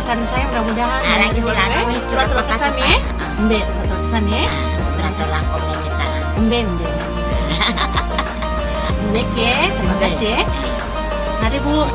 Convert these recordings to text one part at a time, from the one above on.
doakan saya mudah-mudahan lagi bulan ini tulah kesan ya. Embe tulah kesan ya. Berarti langkungnya kita. Embe. Embe ke, terima kasih ya. Mari Bu.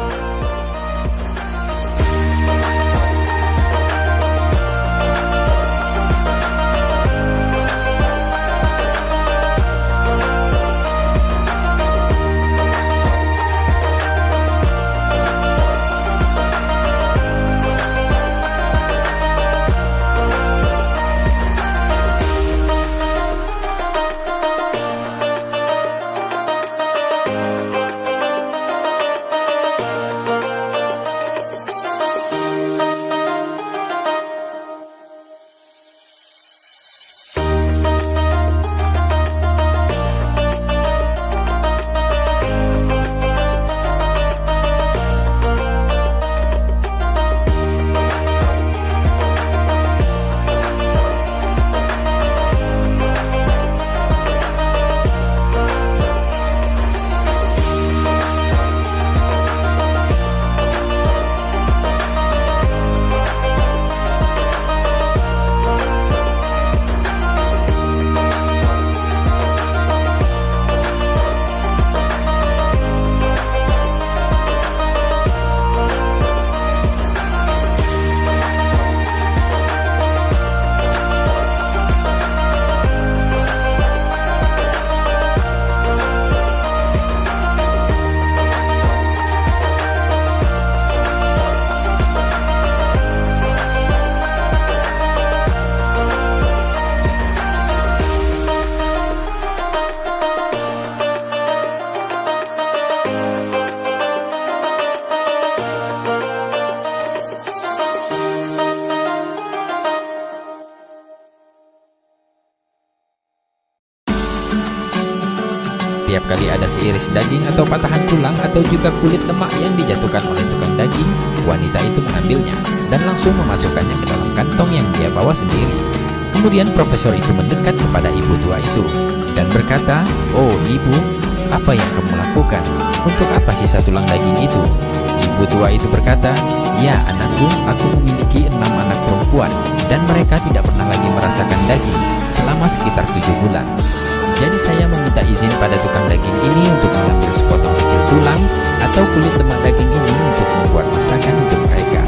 Setiap kali ada seiris daging atau patahan tulang atau juga kulit lemak yang dijatuhkan oleh tukang daging, wanita itu mengambilnya dan langsung memasukkannya ke dalam kantong yang dia bawa sendiri. Kemudian profesor itu mendekat kepada ibu tua itu dan berkata, "Oh ibu, apa yang kamu lakukan? Untuk apa sisa tulang daging itu?" Ibu tua itu berkata, "Ya anakku, aku memiliki 6 anak perempuan dan mereka tidak pernah lagi merasakan daging selama sekitar 7 bulan. Jadi saya meminta izin pada tukang daging ini untuk mengambil sepotong kecil tulang atau kulit lemak daging ini untuk membuat masakan untuk mereka."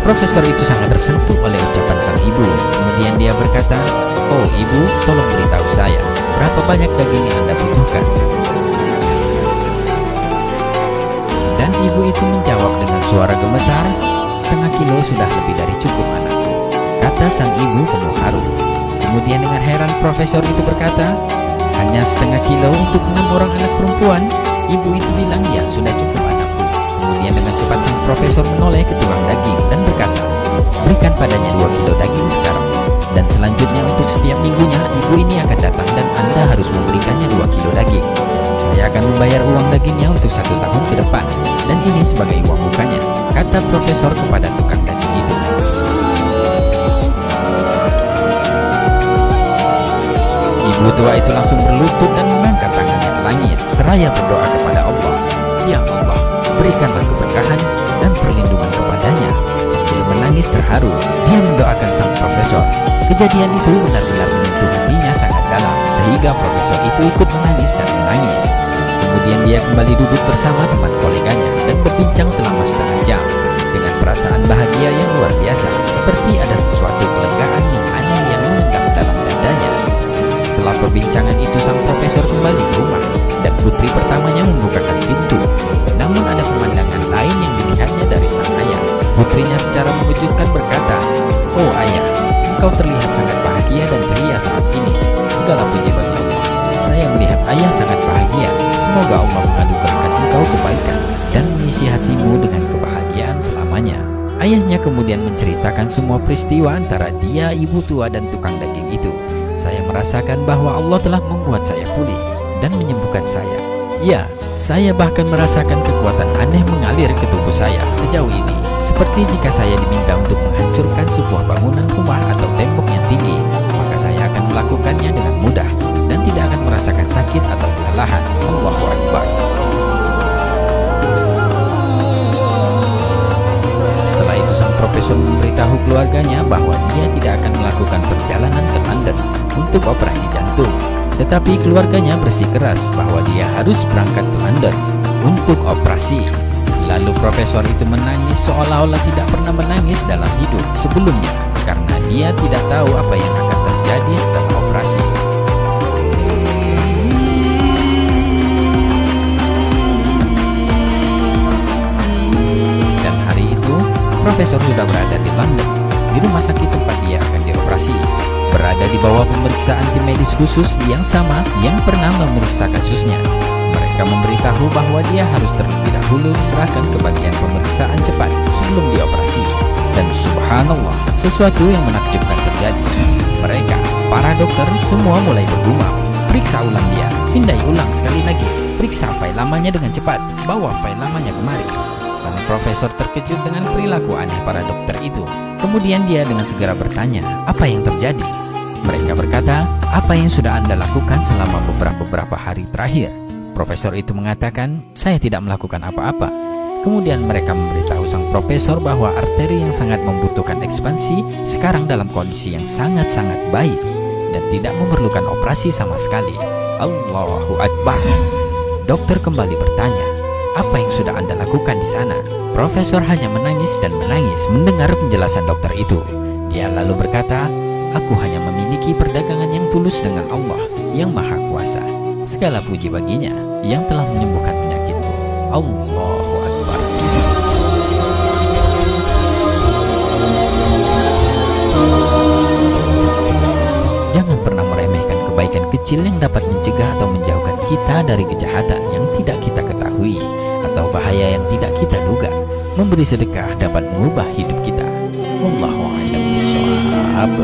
Profesor itu sangat tersentuh oleh ucapan sang ibu. Kemudian dia berkata, "Oh ibu, tolong beritahu saya, berapa banyak daging yang Anda butuhkan?" Dan ibu itu menjawab dengan suara gemetar, "Setengah kilo sudah lebih dari cukup anakku," kata sang ibu penuh haru. Kemudian dengan heran profesor itu berkata, "Hanya setengah kilo untuk 6 orang anak perempuan?" Ibu itu bilang, "Ya sudah cukup anakku." Kemudian dengan cepat sang profesor menoleh ke tukang daging dan berkata, "Berikan padanya 2 kilo daging sekarang. Dan selanjutnya untuk setiap minggunya ibu ini akan datang dan Anda harus memberikannya 2 kilo daging. Saya akan membayar uang dagingnya untuk 1 tahun ke depan. Dan ini sebagai uang mukanya," kata profesor kepada tukang daging itu. Ibu tua itu langsung berlutut dan mengangkat tangannya ke langit seraya berdoa kepada Allah, "Ya Allah, berikanlah keberkahan dan perlindungan kepadanya." Sambil menangis terharu, dia mendoakan sang profesor. Kejadian itu benar-benar menyentuh hatinya sangat dalam, sehingga profesor itu ikut menangis dan menangis. Kemudian dia kembali duduk bersama teman koleganya dan berbincang selama setengah jam dengan perasaan bahagia yang luar biasa, seperti ada sesuatu kelegaan yang aneh yang mengendap dalam dadanya. Setelah perbincangan itu, sang profesor kembali ke rumah dan putri pertamanya membukakan pintu. Namun ada pemandangan lain yang dilihatnya dari sang ayah. Putrinya secara mengejutkan berkata, "Oh ayah, engkau terlihat sangat bahagia dan ceria saat ini. Segala puji bagi Allah. Saya melihat ayah sangat bahagia. Semoga Allah menganugerahkan engkau kebaikan dan mengisi hatimu dengan kebahagiaan selamanya." Ayahnya kemudian menceritakan semua peristiwa antara dia, ibu tua, dan tukang daging itu. "Saya merasakan bahwa Allah telah membuat saya pulih dan menyembuhkan saya. Ya, saya bahkan merasakan kekuatan aneh mengalir ke tubuh saya sejauh ini. Seperti jika saya diminta untuk menghancurkan sebuah bangunan rumah atau tembok yang tinggi, maka saya akan melakukannya dengan mudah dan tidak akan merasakan sakit atau kelelahan." Allahu Akbar. Setelah itu sang profesor memberitahu keluarganya bahwa dia tidak akan melakukan perjalanan ke London untuk operasi jantung. Tetapi keluarganya bersikeras bahwa dia harus berangkat ke London untuk operasi. Lalu profesor itu menangis seolah-olah tidak pernah menangis dalam hidup sebelumnya, karena dia tidak tahu apa yang akan terjadi setelah operasi. Dan hari itu, profesor sudah berada di London, di rumah sakit tempat dia akan dioperasi, berada di bawah pemeriksaan tim medis khusus yang sama yang pernah memeriksa kasusnya. Mereka memberitahu bahwa dia harus terlebih dahulu diserahkan ke bagian pemeriksaan cepat sebelum dioperasi. Dan subhanallah, sesuatu yang menakjubkan terjadi. Mereka, para dokter, semua mulai bergumam. Periksa ulang dia, pindai ulang sekali lagi. Periksa file lamanya dengan cepat, bawa file lamanya kemari. Sang profesor terkejut dengan perilaku aneh para dokter itu. Kemudian dia dengan segera bertanya, apa yang terjadi? Mereka berkata, apa yang sudah Anda lakukan selama beberapa hari terakhir? Profesor itu mengatakan, saya tidak melakukan apa-apa. Kemudian mereka memberitahu sang profesor bahwa arteri yang sangat membutuhkan ekspansi sekarang dalam kondisi yang sangat-sangat baik dan tidak memerlukan operasi sama sekali. Allahu Akbar. Dokter kembali bertanya, apa yang sudah Anda lakukan di sana? Profesor hanya menangis dan menangis mendengar penjelasan dokter itu. Dia lalu berkata, aku hanya memiliki perdagangan yang tulus dengan Allah yang Maha Kuasa. Segala puji baginya yang telah menyembuhkan penyakitku. Allahu Akbar. Jangan pernah meremehkan kebaikan kecil yang dapat mencegah atau menjauhkan kita dari kejahatan yang tidak kita ketahui atau bahaya yang tidak kita duga. Memberi sedekah dapat mengubah hidup kita. Wallahu a'lam bishawab.